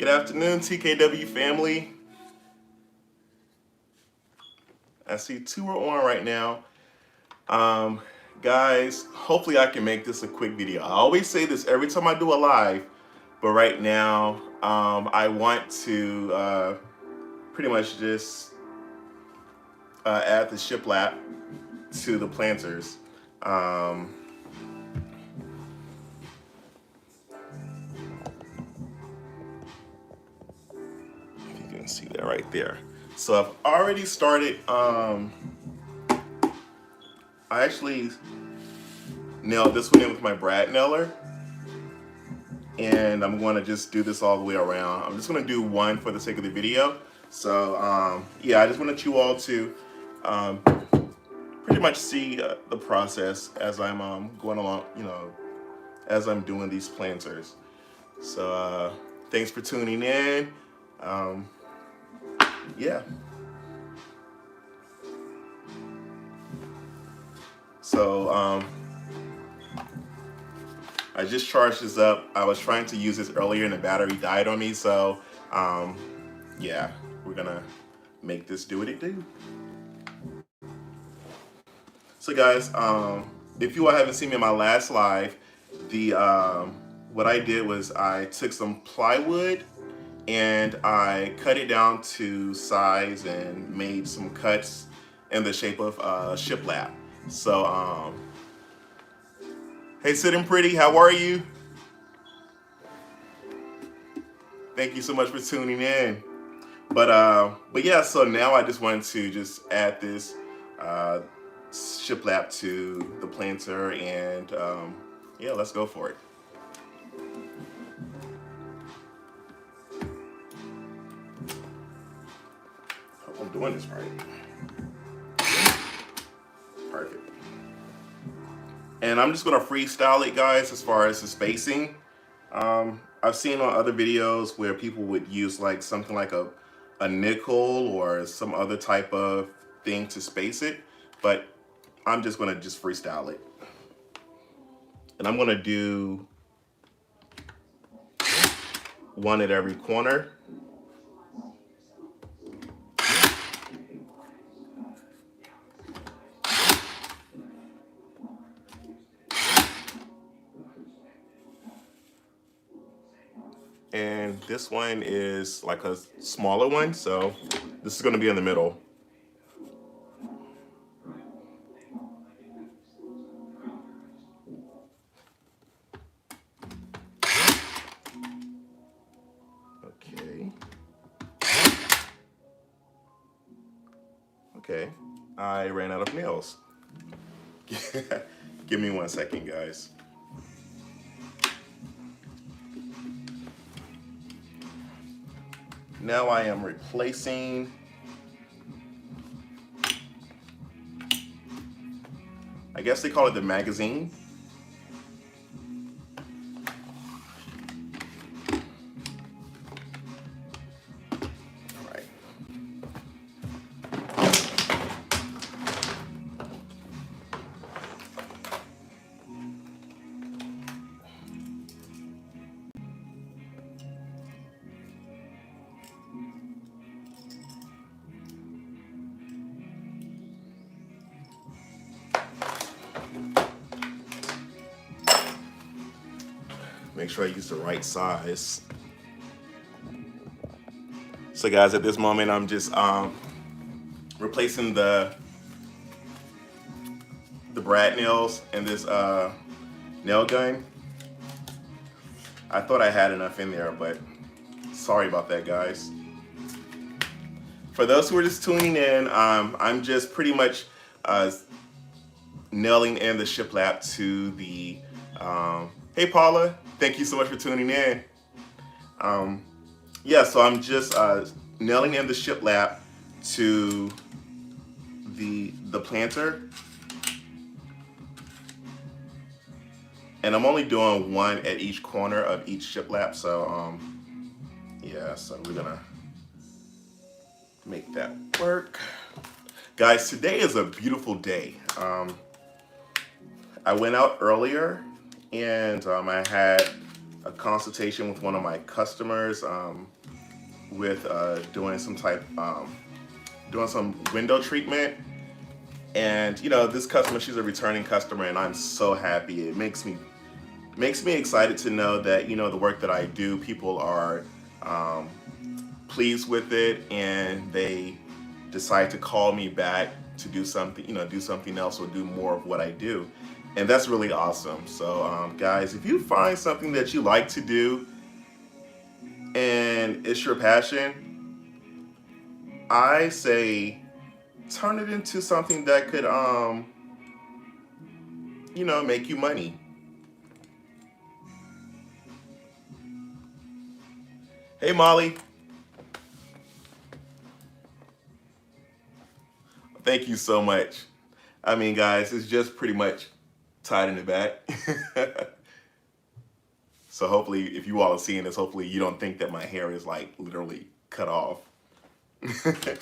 Good afternoon, TKW family. I see two are on right now. Guys, hopefully I can make this a quick video. I always say this every time I do a live, but right now I want to pretty much just add the shiplap to the planters. If you can see that right there. So I've already started, I actually nailed this one in with my brad nailer. And I'm going to just do this all the way around. I'm just going to do one for the sake of the video. So yeah, I just wanted you all to pretty much see the process as I'm going along, as I'm doing these planters. So thanks for tuning in. Yeah. So I just charged this up. I was trying to use this earlier and the battery died on me. So yeah, we're gonna make this do what it do. So guys, if you all haven't seen me in my last live, what I did was I took some plywood and I cut it down to size and made some cuts in the shape of shiplap. So hey, Sitting Pretty, how are you? Thank you so much for tuning in. But yeah, so now I just wanted to just add this shiplap to the planter, and yeah, let's go for it. Hope I'm doing this right. Perfect. And I'm just gonna freestyle it, guys, as far as the spacing. I've seen on other videos where people would use like something like a nickel or some other type of thing to space it, but I'm just gonna just freestyle it. And I'm gonna do one at every corner. And this one is like a smaller one, so this is gonna be in the middle. Okay. Okay, I ran out of nails. Give me 1 second, guys. Now I am replacing I guess they call it the magazine. All right. Make sure I use the right size. So guys, at this moment, I'm just replacing the brad nails in this nail gun. I thought I had enough in there, but sorry about that, guys. For those who are just tuning in, I'm just pretty much nailing in the shiplap to the, hey Paula, thank you so much for tuning in. Yeah, so I'm just nailing in the shiplap to the planter. And I'm only doing one at each corner of each shiplap, so yeah, so we're gonna make that work. Guys, today is a beautiful day. I went out earlier and I had a consultation with one of my customers with doing doing some window treatment. And you know, this customer, she's a returning customer, and I'm so happy. It makes me excited to know that, you know, the work that I do, people are pleased with it, and they decide to call me back to do something, you know, do something else or do more of what I do. And that's really awesome. So guys, if you find something that you like to do and it's your passion, I say turn it into something that could you know, make you money. Hey Molly, thank you so much. I mean, guys, it's just pretty much tied in the back. So hopefully, if you all are seeing this, hopefully you don't think that my hair is like literally cut off. Okay,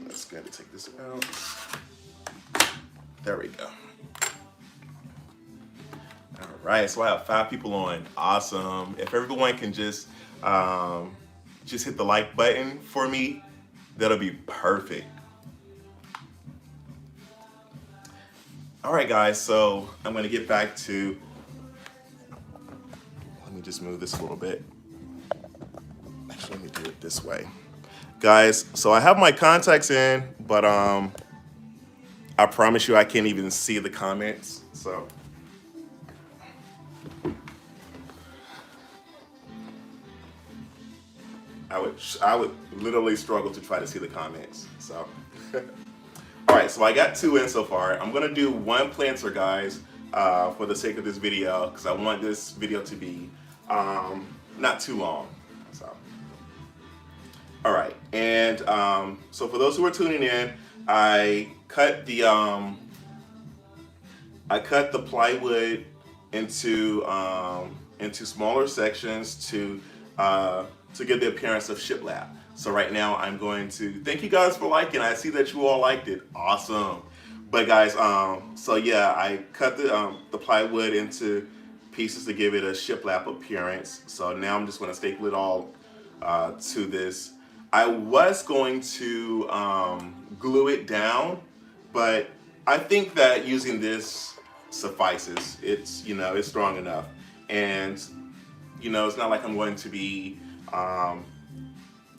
let's go ahead and take this out. There we go. All right, so I have 5 people on. Awesome. If everyone can just hit the like button for me, that'll be perfect. All right, guys, so I'm gonna get back to, let me just move this a little bit. Actually, let me do it this way. Guys, so I have my contacts in, but I promise you I can't even see the comments, so. I would literally struggle to try to see the comments, so. All right, so I got 2 in so far. I'm gonna do 1 planter, guys, for the sake of this video, because I want this video to be not too long, so. All right, and so for those who are tuning in, I cut the plywood into smaller sections to give the appearance of shiplap. So right now I'm going to thank you guys for liking. I see that you all liked it. Awesome. But guys, so yeah, I cut the plywood into pieces to give it a shiplap appearance. So now I'm just going to staple it all to this. I was going to glue it down, but I think that using this suffices. It's, you know, it's strong enough, and you know, it's not like I'm going to be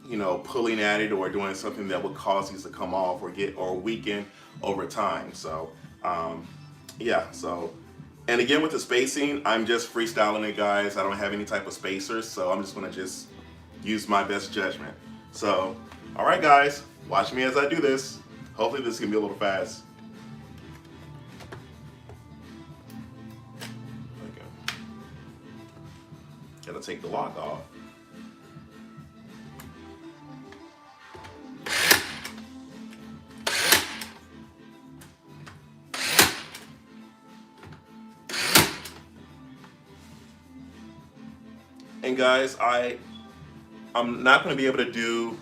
you know, pulling at it or doing something that would cause these to come off or weaken over time. So yeah, so, and again with the spacing, I'm just freestyling it, guys. I don't have any type of spacers, so I'm just gonna just use my best judgment. So, all right guys, watch me as I do this. Hopefully this can be a little fast. Okay. Gotta take the lock off. And guys, I'm not going to be able to do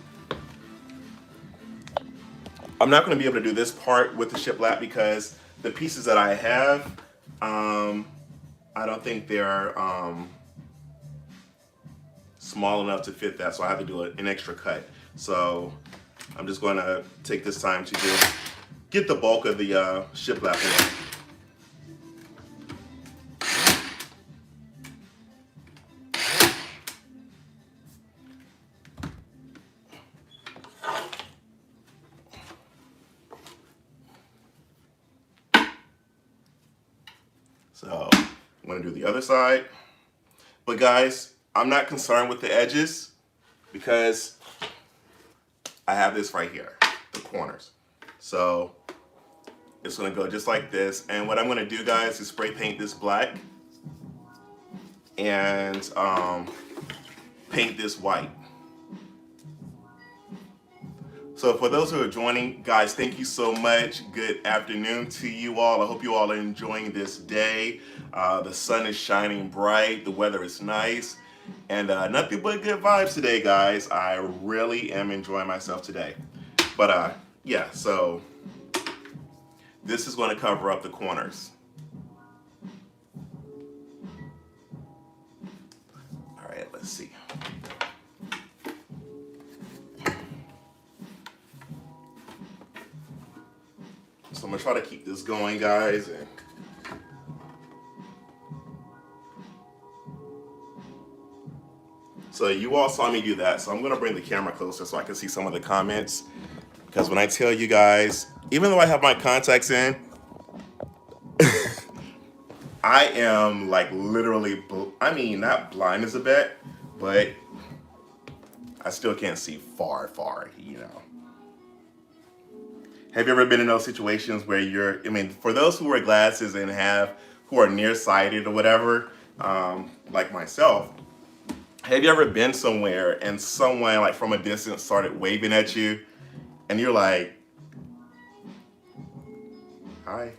this part with the shiplap because the pieces that I have, I don't think they're small enough to fit that, so I have to do an extra cut. So I'm just going to take this time to just get the bulk of the shiplap in. So I'm going to do the other side. But guys, I'm not concerned with the edges because I have this right here, the corners. So it's going to go just like this. And what I'm going to do, guys, is spray paint this black and paint this white. So for those who are joining, guys, thank you so much. Good afternoon to you all. I hope you all are enjoying this day. The sun is shining bright. The weather is nice. And nothing but good vibes today, guys. I really am enjoying myself today. But yeah, so this is going to cover up the corners. All right, let's see. So I'm gonna try to keep this going, guys. And so you all saw me do that. So I'm gonna bring the camera closer so I can see some of the comments. Because when I tell you guys, even though I have my contacts in, I am like literally, I mean, not blind as a bat, but I still can't see far, you know. Have you ever been in those situations where I mean, for those who wear glasses and who are nearsighted or whatever, like myself, have you ever been somewhere and someone like from a distance started waving at you and you're like, hi?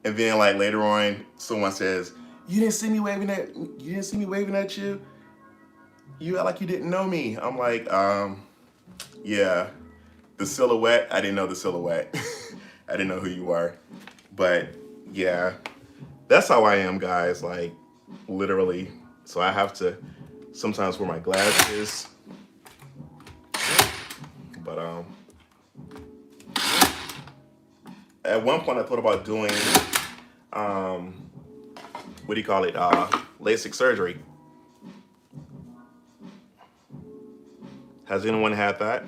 And then like later on, someone says, you didn't see me waving at you? You act like you didn't know me. I'm like, yeah. The silhouette, I didn't know the silhouette. I didn't know who you were. But yeah, that's how I am, guys, like literally. So I have to sometimes wear my glasses. But at one point I thought about doing what do you call it? LASIK surgery. Has anyone had that?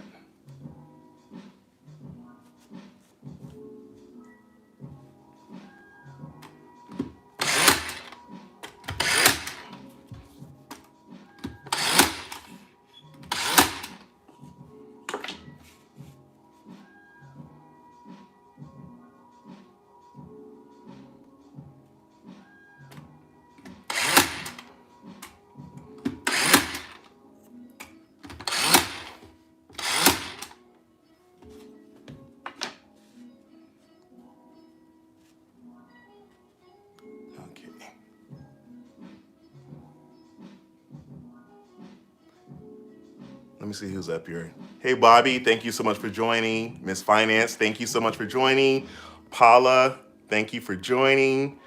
Let me see who's up here. Hey, Bobby, thank you so much for joining. Miss Finance, thank you so much for joining. Paula, thank you for joining.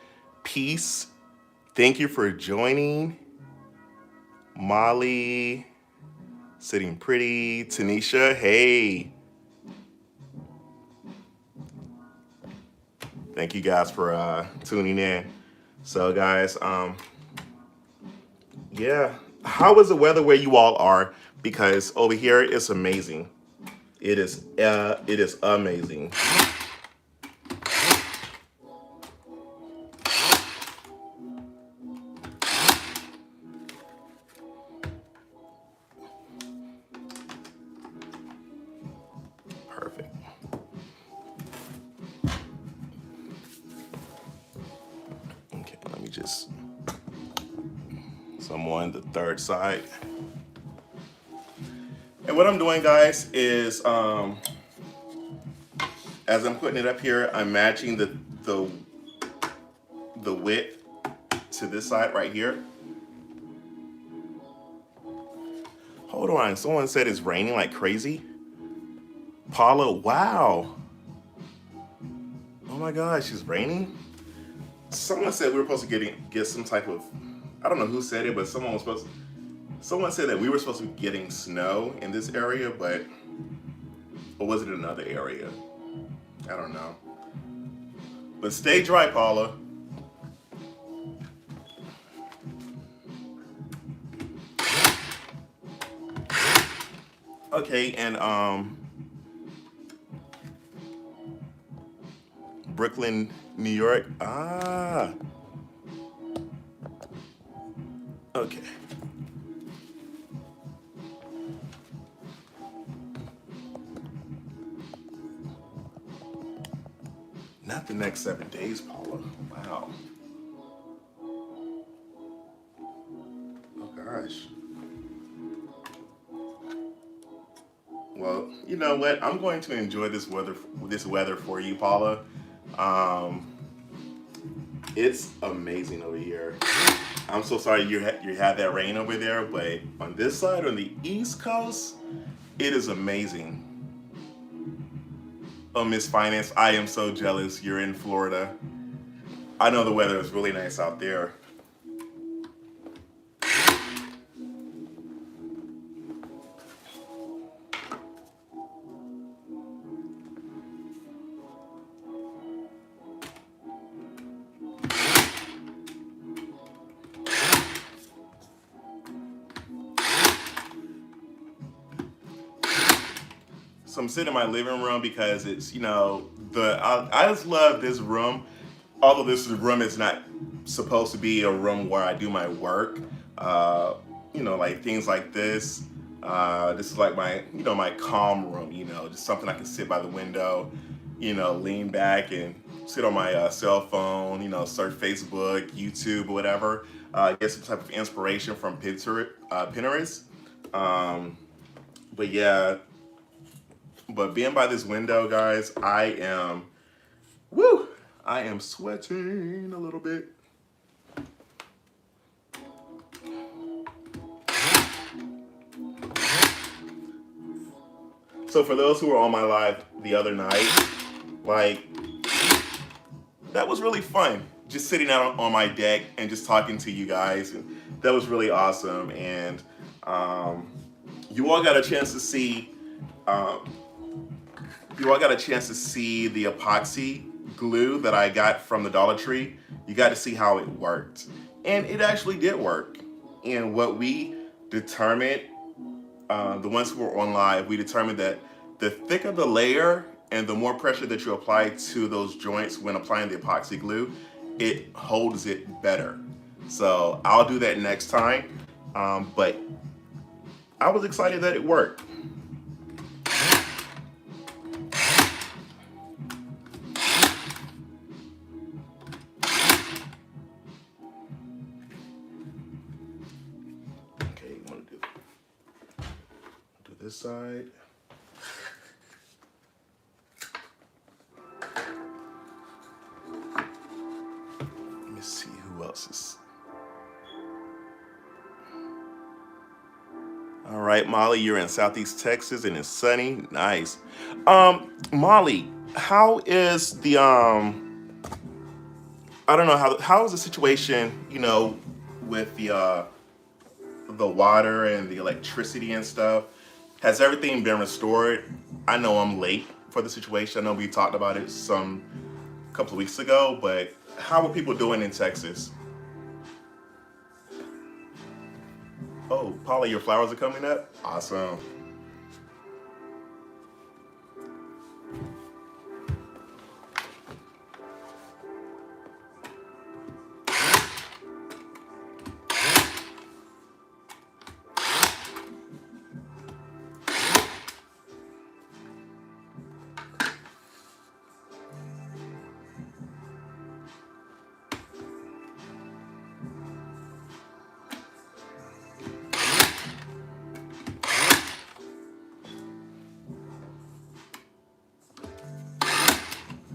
Peace, thank you for joining. Molly, sitting pretty. Tanisha, hey. Thank you guys for tuning in. So guys, yeah. How is the weather where you all are? Because over here it's amazing. It is amazing. Perfect. Okay, let me just. So I'm on the third side. And what I'm doing, guys, is as I'm putting it up here, I'm matching the width to this side right here. Hold on, someone said it's raining like crazy. Paula, wow. Oh my gosh, it's raining? Someone said we were supposed to get some type of, I don't know who said it, but someone said that we were supposed to be getting snow in this area, but, or was it another area? I don't know. But stay dry, Paula. Okay, and Brooklyn, New York. Ah. Okay. Not the next 7 days, Paula. Wow. Oh gosh. Well, you know what? I'm going to enjoy this weather for you, Paula. Um, it's amazing over here. I'm so sorry you had that rain over there, but on this side, on the East Coast, it is amazing. Oh, Miss Finance, I am so jealous. You're in Florida. I know the weather is really nice out there. So I'm sitting in my living room because it's, I just love this room. Although this room is not supposed to be a room where I do my work, uh, like things like this. This is like my calm room, just something I can sit by the window, lean back and sit on my cell phone, search Facebook, YouTube, or whatever. Get some type of inspiration from Pinterest. Um, but yeah, but being by this window, guys, woo, I am sweating a little bit. So for those who were on my live the other night, like, that was really fun. Just sitting out on my deck and just talking to you guys. And that was really awesome. And you all got a chance to see, um, the epoxy glue that I got from the Dollar Tree. You got to see how it worked. And it actually did work. And what we determined, the ones who were on live, we determined that the thicker the layer and the more pressure that you apply to those joints when applying the epoxy glue, it holds it better. So I'll do that next time. But I was excited that it worked. Okay, you want to do this side. Let me see who else is. All right, Molly, you're in Southeast Texas and it's sunny. Nice. Molly, how is the I don't know how is the situation, with the water and the electricity and stuff? Has everything been restored? I know I'm late for the situation. I know we talked about it some couple of weeks ago, but how are people doing in Texas? Oh, Paula, your flowers are coming up? Awesome.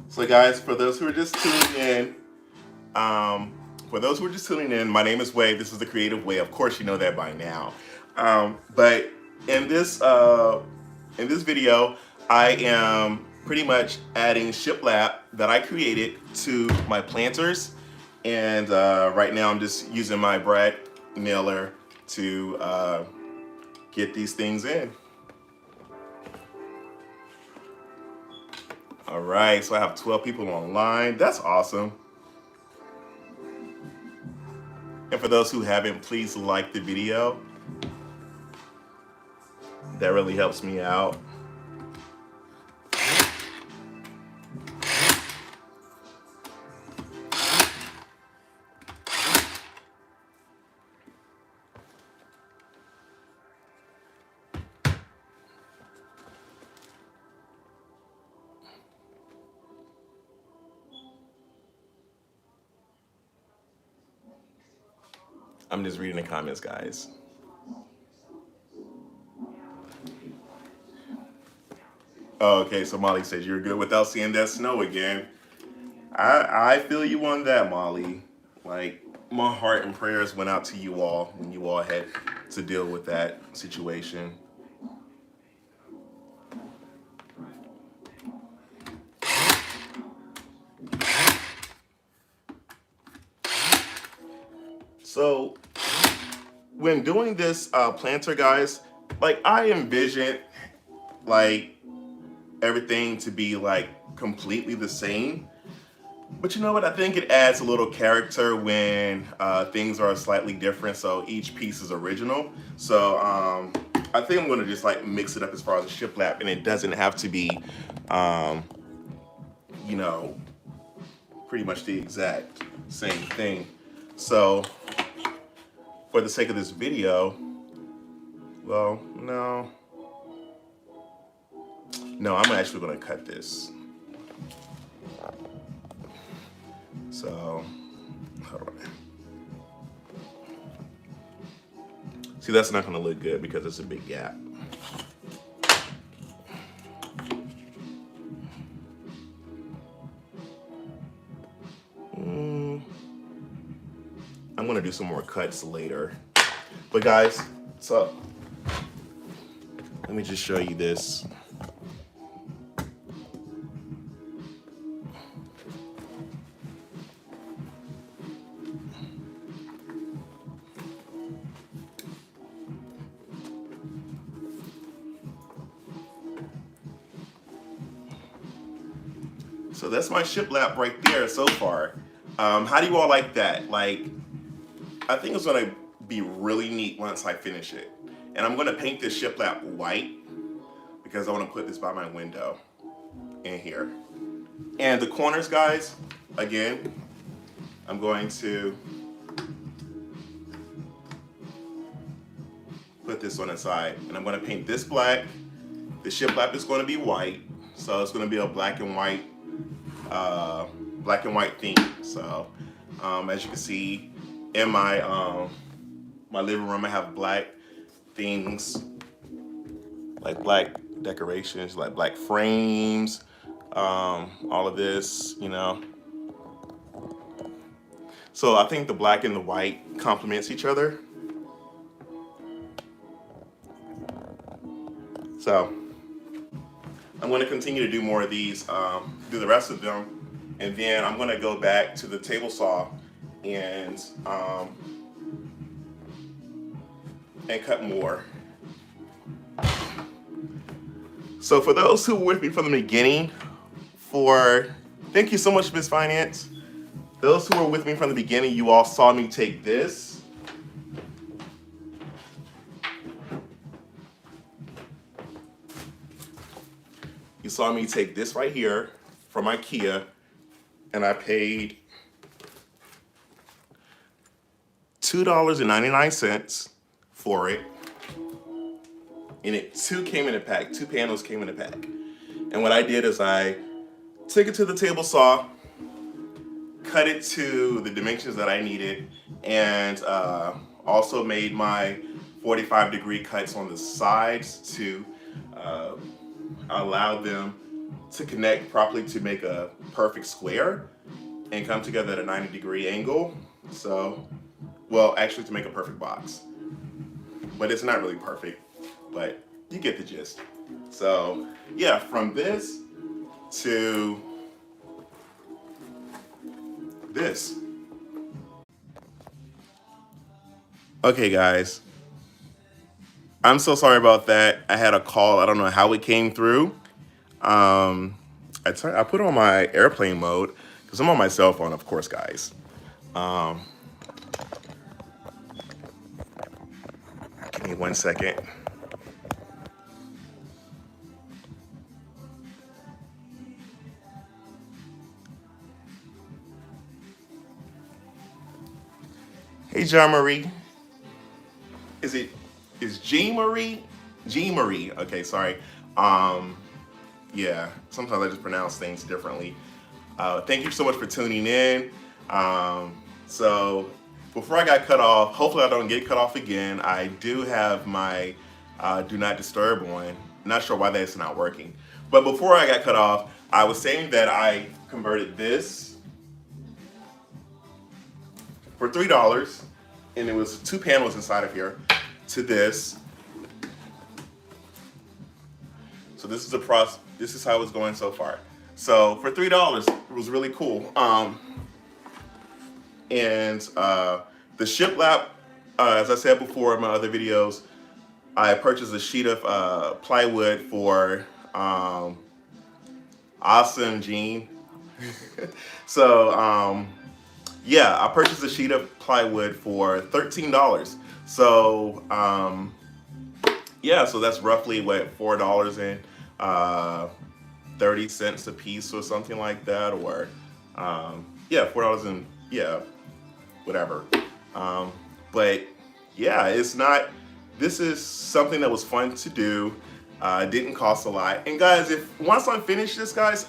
So guys, for those who are just tuning in, my name is Wave. This is the Creative Way. Of course, you know that by now. But in this video, I am pretty much adding shiplap that I created to my planters, and right now I'm just using my brad nailer to get these things in. All right, so I have 12 people online. That's awesome. And for those who haven't, please like the video. That really helps me out. I'm just reading the comments, guys. Oh, okay, so Molly says you're good without seeing that snow again. I feel you on that, Molly. Like, my heart and prayers went out to you all when you all had to deal with that situation. So, when doing this planter, guys, like I envision like everything to be like completely the same. But you know what? I think it adds a little character when things are slightly different. So each piece is original. So I think I'm gonna just like mix it up as far as a shiplap, and it doesn't have to be, um, you know, pretty much the exact same thing. So for the sake of this video, well, no, I'm actually gonna cut this. So, hold on. See, that's not gonna look good because it's a big gap. I'm gonna do some more cuts later. But guys, so let me just show you this. So that's my shiplap right there so far. How do you all like that? Like, I think it's gonna be really neat once I finish it. And I'm gonna paint this shiplap white because I wanna put this by my window in here. And the corners, guys, again, I'm going to put this on the side, and I'm gonna paint this black. The shiplap is gonna be white, so it's gonna be a black and white theme. So as you can see in my my living room, I have black things, like black decorations, like black frames, all of this, you know. So I think the black and the white complements each other. So I'm going to continue to do more of these, do the rest of them, and then I'm going to go back to the table saw and cut more. So for those who were with me from the beginning, thank you so much, Miss Finance. Those who were with me from the beginning, you all saw me take this. You saw me take this right here from IKEA, and I paid $2.99 for it. And two came in a pack, two panels came in a pack. And what I did is I took it to the table saw, cut it to the dimensions that I needed, and also made my 45-degree cuts on the sides to allow them to connect properly to make a perfect square and come together at a 90-degree angle. So, well, actually to make a perfect box. But it's not really perfect, but you get the gist. So, yeah, from this to this. Okay, guys. I'm so sorry about that. I had a call. I don't know how it came through. I put on my airplane mode because I'm on my cell phone, of course, guys. Give me 1 second. Hey, John Marie. Is Jean Marie? Jean Marie. Okay, sorry. Yeah, sometimes I just pronounce things differently. Thank you so much for tuning in. So before I got cut off, hopefully I don't get cut off again. I do have my do not disturb on. Not sure why that's not working. But before I got cut off, I was saying that I converted this for $3, and it was 2 panels inside of here, to this. So this is the process. This is how it's going so far. So for $3, it was really cool. And the shiplap, as I said before in my other videos, I purchased a sheet of plywood for Awesome Gene. So yeah, I purchased a sheet of plywood for $13. So yeah, so that's roughly what, $4.30 a piece or something like that, or yeah, $4 and yeah, whatever. But yeah, it's not. This is something that was fun to do. Didn't cost a lot. And guys, if once I finish this, guys,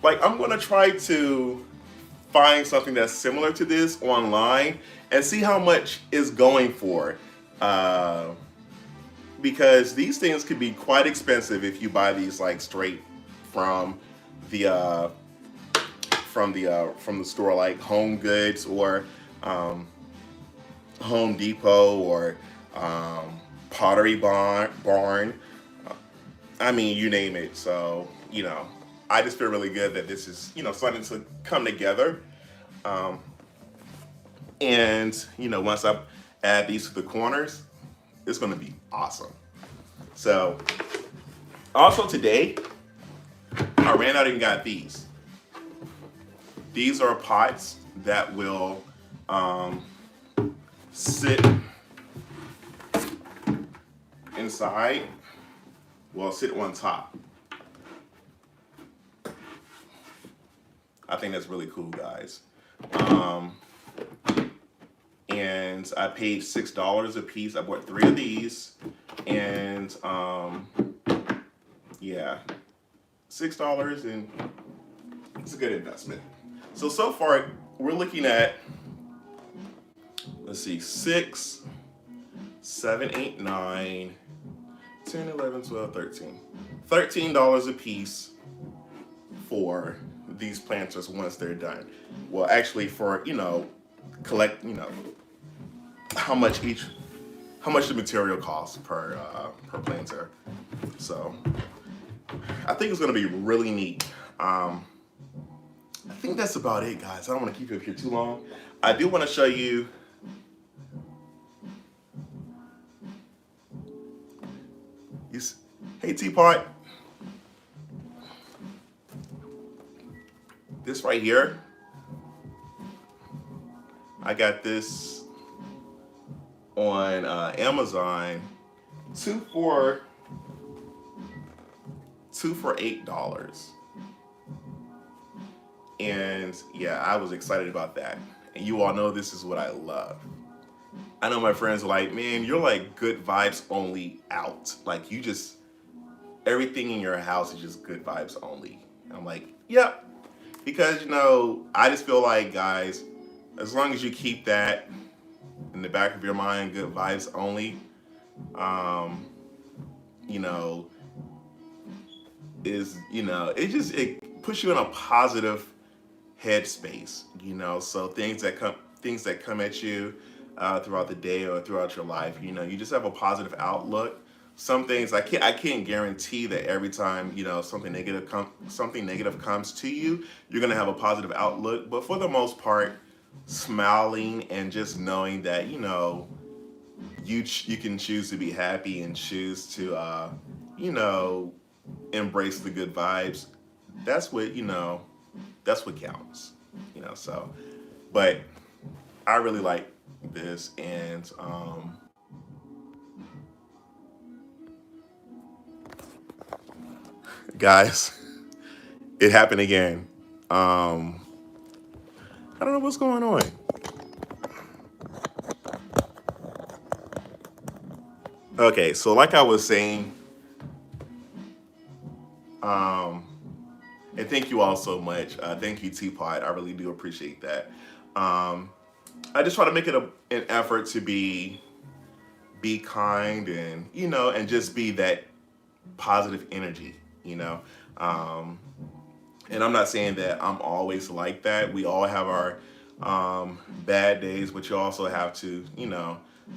like I'm gonna try to find something that's similar to this online and see how much it's going for. Because these things could be quite expensive if you buy these like straight from the store, like Home Goods or Home Depot or Pottery Barn. I mean, you name it. So, you know, I just feel really good that this is, you know, starting to come together. And, you know, once I add these to the corners, it's going to be awesome. So, also today, I ran out and got these. These are pots that will sit inside, well, sit on top. I think that's really cool, guys. And I paid $6 a piece. I bought 3 of these, and yeah, $6, and it's a good investment. So far we're looking at, let's see, 6, 7, 8, 9, 10, 11, 12, 13. $13 a piece for these planters once they're done. Well, actually, for, you know, collect, you know, how much the material costs per planter. So I think it's gonna be really neat. I think that's about it, guys. I don't want to keep you up here too long. I do want to show you hey, Teapot. This right here, I got this on Amazon, two for $8. And yeah, I was excited about that. And you all know this is what I love. I know my friends are like, man, you're like good vibes only out. Like you just, everything in your house is just good vibes only. And I'm like, yep. Because, you know, I just feel like, guys, as long as you keep that in the back of your mind, good vibes only, you know, is, you know, it puts you in a positive headspace, you know. So things that come at you throughout the day or throughout your life, you know, you just have a positive outlook. Some things I can't guarantee that every time, you know, something negative comes to you, you're gonna have a positive outlook. But for the most part, smiling and just knowing that, you know, you can choose to be happy and choose to you know, embrace the good vibes. That's what, you know, that's what counts, you know. So, but I really like this, and guys, it happened again. I don't know what's going on. Okay, so like I was saying, and thank you all so much. Thank you, Teapot. I really do appreciate that. I just try to make it an effort to be kind, and, you know, and just be that positive energy, you know. And I'm not saying that I'm always like that. We all have our bad days, but you also have to,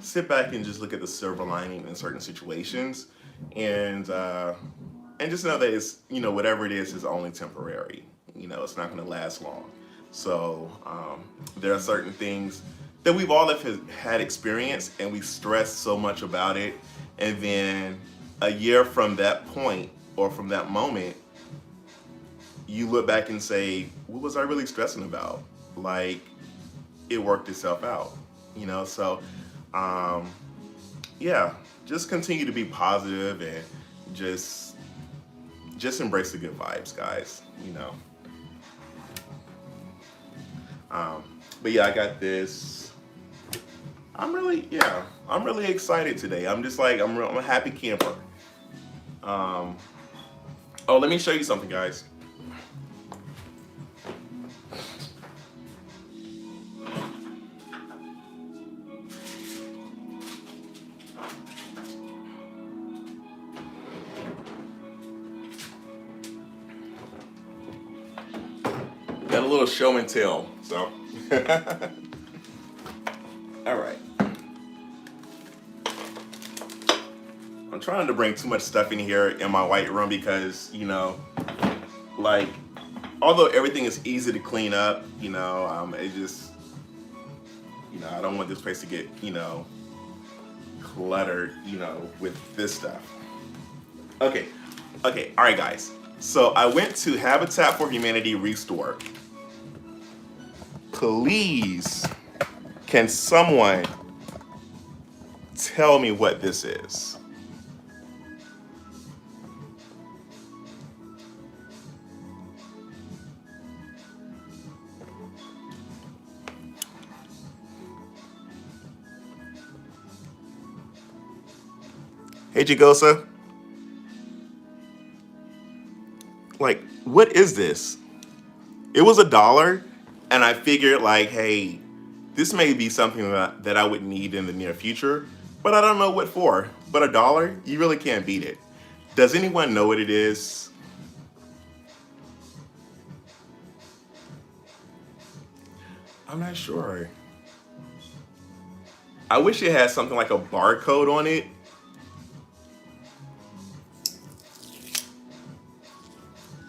sit back and just look at the silver lining in certain situations, and just know that it's, whatever it is only temporary. It's not going to last long. So there are certain things that we've all have had experience, and we stress so much about it, and then a year from that point or from that moment, you look back and say, what was I really stressing about? Like, it worked itself out, So, yeah, just continue to be positive and just embrace the good vibes, guys. But yeah, I got this. I'm really excited today. I'm just like, I'm a happy camper. Um, oh, let me show you something, guys. Got a little show and tell, so. All right. I'm trying to bring too much stuff in here in my white room because, like, although everything is easy to clean up, it just, I don't want this place to get, cluttered, with this stuff. Okay. Okay. All right, guys. So I went to Habitat for Humanity Restore. Please, can someone tell me what this is? Hey, Jigosa. Like, what is this? It was $1, and I figured, like, hey, this may be something that I would need in the near future, but I don't know what for. But $1, you really can't beat it. Does anyone know what it is? I'm not sure. I wish it had something like a barcode on it.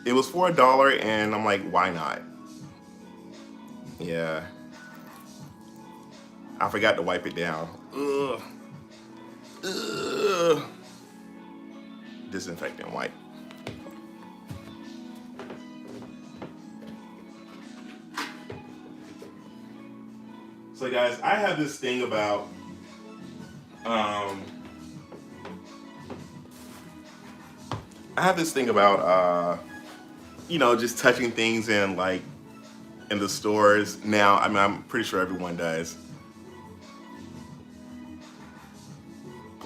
It was for $1, and I'm like, why not? Yeah. I forgot to wipe it down. Ugh. Ugh. Disinfectant wipe. So guys, I have this thing about just touching things in the stores. Now, I mean, I'm pretty sure everyone does.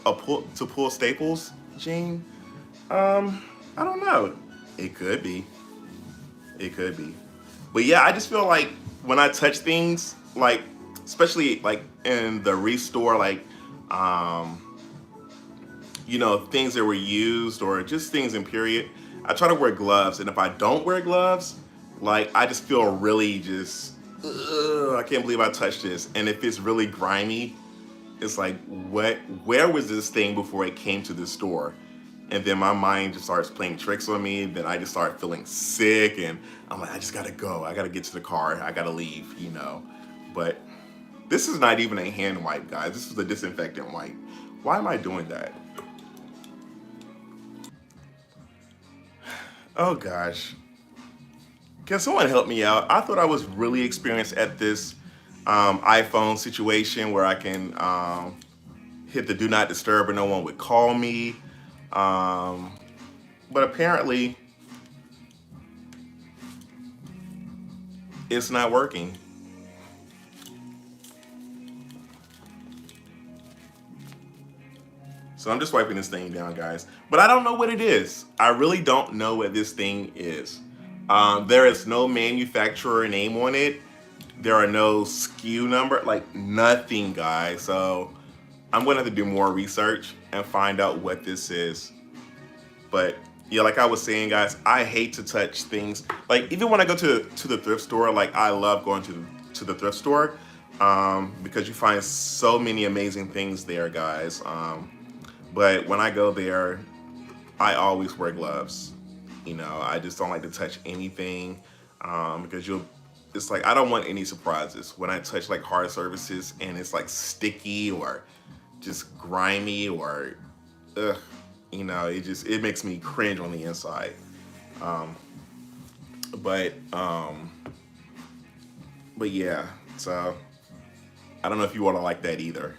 To pull staples, Gene? I don't know. It could be. It could be. But yeah, I just feel like when I touch things, like, especially like in the restore, like, things that were used or just things in period, I try to wear gloves. And if I don't wear gloves, like, I just feel really just, I can't believe I touched this. And if it's really grimy, it's like, where was this thing before it came to the store? And then my mind just starts playing tricks on me. Then I just start feeling sick, and I'm like, I just gotta go. I gotta get to the car. I gotta leave. But this is not even a hand wipe, guys. This is a disinfectant wipe. Why am I doing that? Oh gosh. Can someone help me out? I thought I was really experienced at this iPhone situation where I can hit the do not disturb and no one would call me. But apparently it's not working. So I'm just wiping this thing down, guys. But I don't know what it is. I really don't know what this thing is. There is no manufacturer name on it. There are no SKU number, like nothing, guys. So I'm gonna have to do more research and find out what this is. But yeah, like I was saying, guys, I hate to touch things. Like even when I go to the thrift store, like I love going to the thrift store because you find so many amazing things there, guys. But when I go there, I always wear gloves. You know, I just don't like to touch anything because you'll. It's like I don't want any surprises when I touch like hard surfaces and it's like sticky or just grimy or ugh, you know, it makes me cringe on the inside. Um, but um, but yeah, so I don't know if you want to like that either.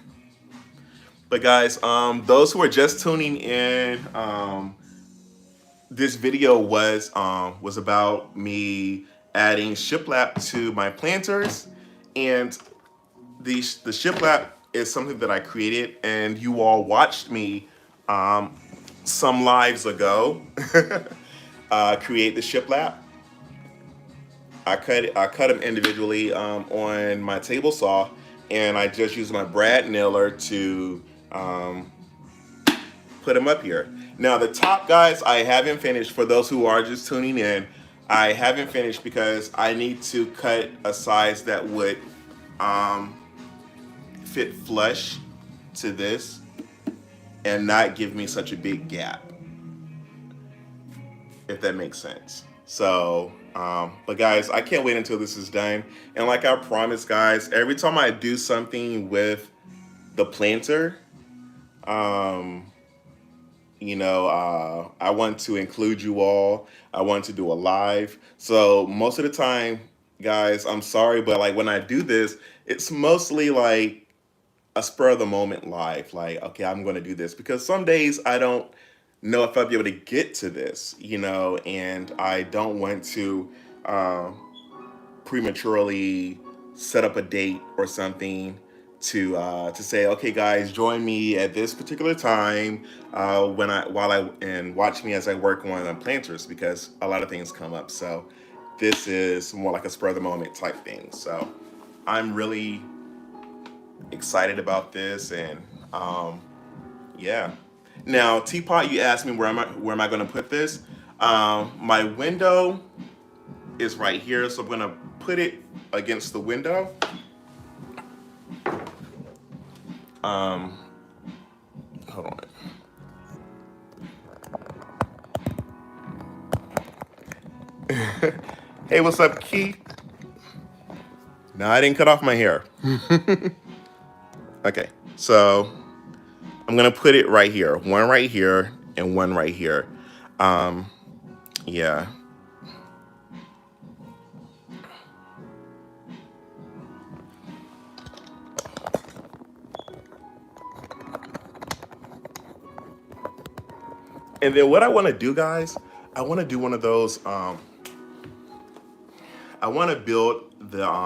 But guys, those who are just tuning in, this video was about me adding shiplap to my planters, and the shiplap is something that I created, and you all watched me um, some lives ago create the shiplap. I cut them individually on my table saw, and I just used my brad nailer to um, put them up here. Now the top, guys, I haven't finished. For those who are just tuning in, I haven't finished because I need to cut a size that would um, fit flush to this and not give me such a big gap, if that makes sense. So, but guys, I can't wait until this is done. And like I promised, guys, every time I do something with the planter, um, I want to include you all. I want to do a live. So most of the time, guys, I'm sorry, but like when I do this, it's mostly like a spur of the moment live. Like, okay, I'm going to do this because some days I don't know if I'll be able to get to this, and I don't want to uh, prematurely set up a date or something to say, okay, guys, join me at this particular time when I while I and watch me as I work on the planters because a lot of things come up. So this is more like a spur of the moment type thing. So I'm really excited about this, and yeah. Now, Teapot, you asked me where am I going to put this? My window is right here, so I'm going to put it against the window. Um, Hold on. Hey, what's up, Keith? No, I didn't cut off my hair. Okay, so I'm gonna put it right here, one right here and one right here. Um, yeah. And then what I want to do, guys, I want to do one of those. I want to build the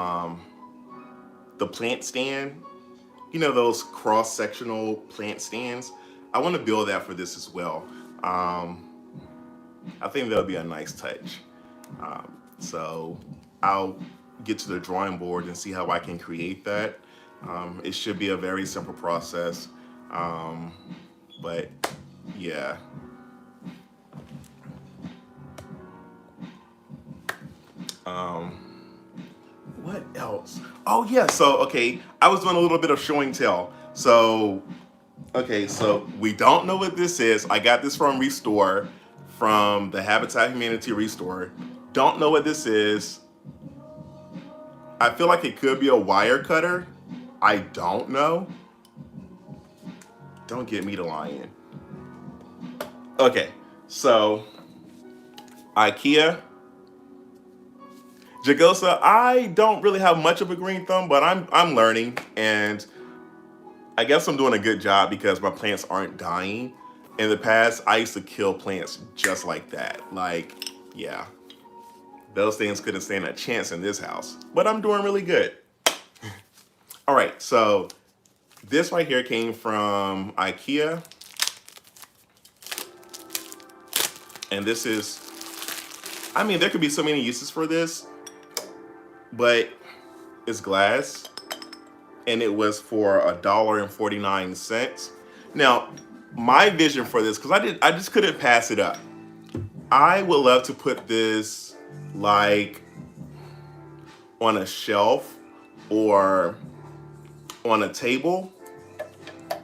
plant stand. You know those cross-sectional plant stands. I want to build that for this as well. I think that'll be a nice touch. So I'll get to the drawing board and see how I can create that. It should be a very simple process, but yeah. Um, what else? Oh yeah, so okay, I was doing a little bit of show and tell. So okay, so we don't know what this is. I got this from Restore, from the Habitat Humanity Restore. Don't know what this is. I feel like it could be a wire cutter. I don't know. Don't get me to lying. Okay, so IKEA. Jagosa, I don't really have much of a green thumb, but I'm learning, and I guess I'm doing a good job because my plants aren't dying. In the past, I used to kill plants just like that. Like, yeah, those things couldn't stand a chance in this house, but I'm doing really good. All right, so this right here came from IKEA, and this is, I mean, there could be so many uses for this, but it's glass, and it was for $1.49. Now, my vision for this, because I just couldn't pass it up. I would love to put this like on a shelf or on a table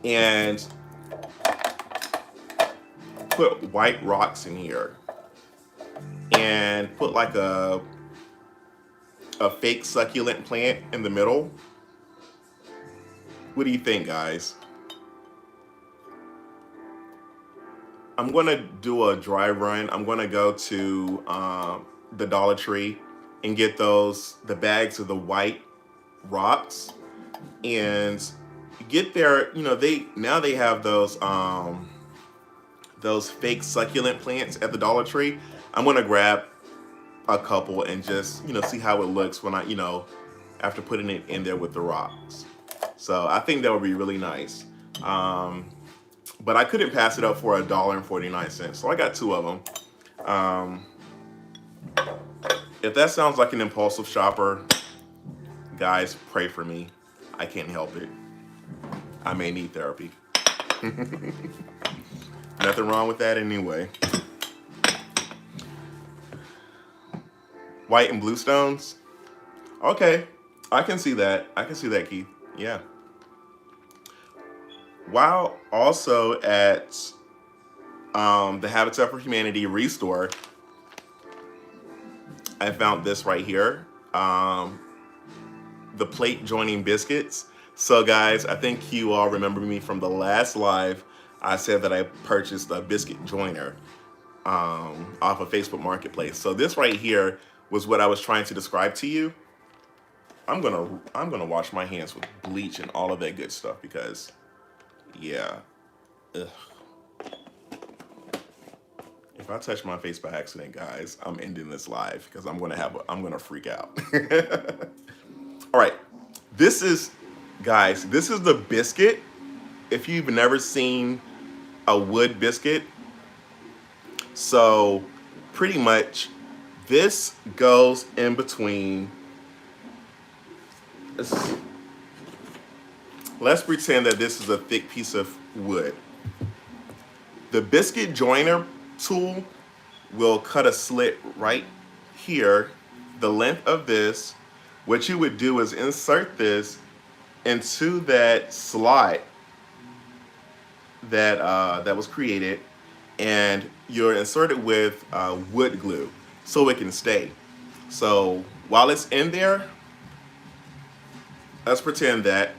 and put white rocks in here and put like a fake succulent plant in the middle. What do you think, guys? I'm gonna do a dry run. I'm gonna go to the Dollar Tree and get the bags of the white rocks and get their, they have those fake succulent plants at the Dollar Tree. I'm gonna grab a couple and just, see how it looks when after putting it in there with the rocks. So I think that would be really nice. But I couldn't pass it up for $1.49. So I got 2 of them. If that sounds like an impulsive shopper, guys, pray for me. I can't help it. I may need therapy. Nothing wrong with that anyway. White and blue stones. Okay, I can see that. I can see that, Keith. Yeah. While also at the Habitat for Humanity Restore, I found this right here, the plate joining biscuits. So guys, I think you all remember me from the last live. I said that I purchased a biscuit joiner off of Facebook Marketplace. So this right here was what I was trying to describe to you. I'm gonna wash my hands with bleach and all of that good stuff because, yeah, ugh. If I touch my face by accident, guys, I'm ending this live because I'm gonna freak out. All right, this is the biscuit. If you've never seen a wood biscuit, so pretty much this goes in between. Let's pretend that this is a thick piece of wood. The biscuit joiner tool will cut a slit right here, the length of this. What you would do is insert this into that slot that was created, and you're inserted with wood glue so it can stay. So while it's in there, let's pretend that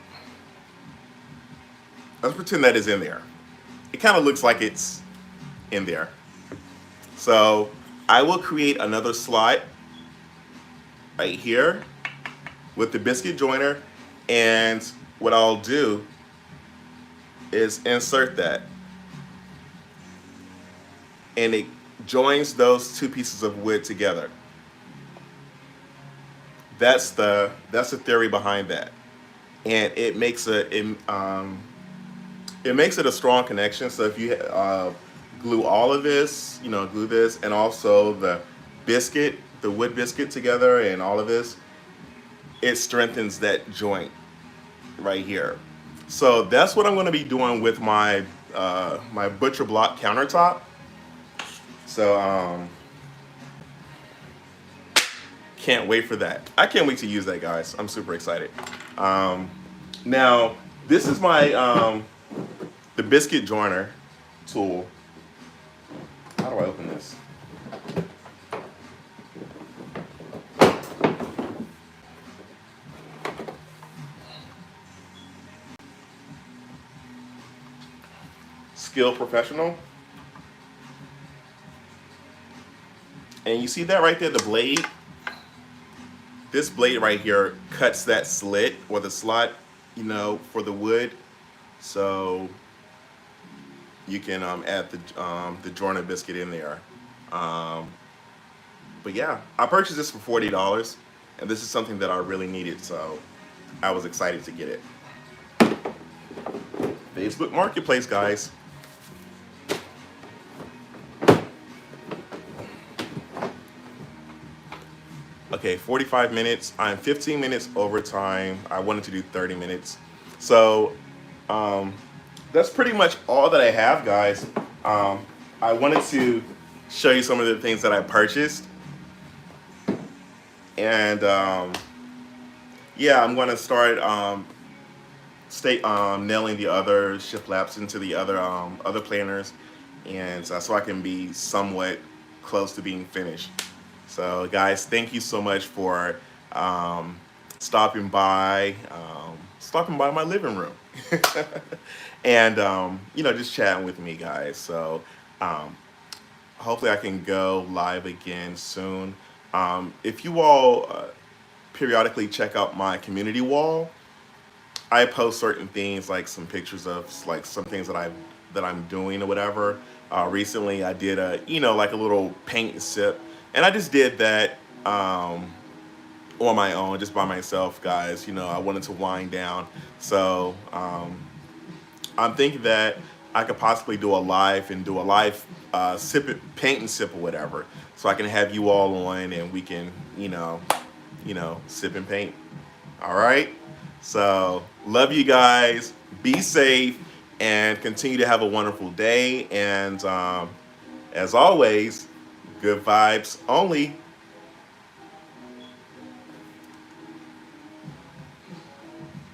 is in there. It kind of looks like it's in there. So I will create another slot right here with the biscuit joiner, and what I'll do is insert that, and it joins those 2 pieces of wood together. That's the theory behind that, and it makes it a strong connection. So if you glue all of this, glue this and also the wood biscuit together and all of this, it strengthens that joint right here. So that's what I'm going to be doing with my my butcher block countertop. So can't wait for that. I can't wait to use that, guys. I'm super excited. Now this is my the biscuit joiner tool. How do I open this? Skill Professional. And you see that right there, the blade? This blade right here cuts that slit or the slot, for the wood. So you can add the joiner biscuit in there. But yeah, I purchased this for $40, and this is something that I really needed, so I was excited to get it. Facebook Marketplace, guys. Okay, 45 minutes. I'm 15 minutes over time. I wanted to do 30 minutes. So that's pretty much all that I have, guys. I wanted to show you some of the things that I purchased. And yeah, I'm going to start nailing the other shift laps into the other planners, and so I can be somewhat close to being finished. So, guys, thank you so much for um, stopping by my living room, and just chatting with me, guys. So, um, hopefully, I can go live again soon. If you all periodically check out my community wall, I post certain things like some pictures of like some things that I'm doing or whatever. Recently, I did like a little paint and sip, and I just did that on my own, just by myself, guys. I wanted to wind down, so I'm thinking that I could possibly do a live sip it, paint and sip or whatever, so I can have you all on and we can sip and paint. All right. So, love you guys. Be safe and continue to have a wonderful day. And as always, good vibes only.